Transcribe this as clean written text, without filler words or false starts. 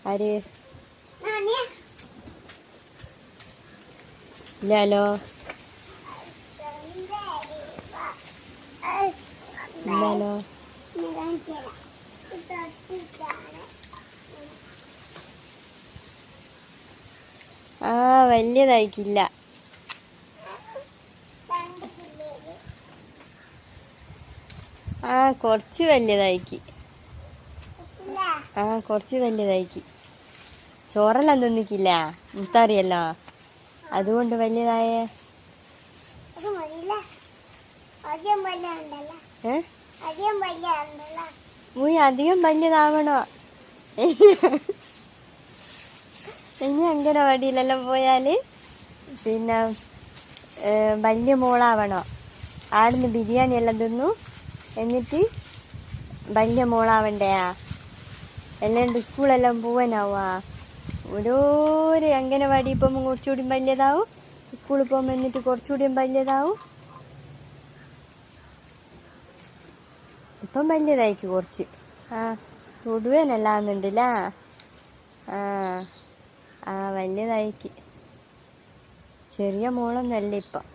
ആര്? ഇല്ലാലോ. ഇല്ലാലോ. ആ വലിയതായിക്കില്ല. ആ കുറച്ച് വലിയതായിക്ക്. ആ കുറച്ച് വലിയതായിക്ക്. ചോറെല്ലാം തിന്നിക്കില്ല, മുത്തറിയല്ലോ, അതുകൊണ്ട് വലിയതായേ. അധികം വലിയതാവണോ? ഇനി അംഗനവാടിയിലെല്ലാം പോയാൽ പിന്നെ വലിയ മോളാവണോ. ആടുന്ന് ബിരിയാണി എല്ലാം തിന്നു എന്നിട്ട് വലിയ മോളാവണ്ടയാ. അല്ലാണ്ട് സ്കൂളെല്ലാം പോവാനാവാ. ഓരോരോ അംഗനവാടി പോകുമ്പോൾ കുറച്ചുകൂടി വലിയതാവും, സ്കൂളിൽ പോകുമ്പോൾ എന്നിട്ട് കുറച്ചുകൂടിയും വലിയതാവും. ഇപ്പം വലിയതായിക്ക് കുറച്ച്. ആ തൊടുവേനല്ലാന്നുണ്ടല്ല. ആ ആ വലിയതായിക്ക്. ചെറിയ മോളൊന്നല്ല ഇപ്പം.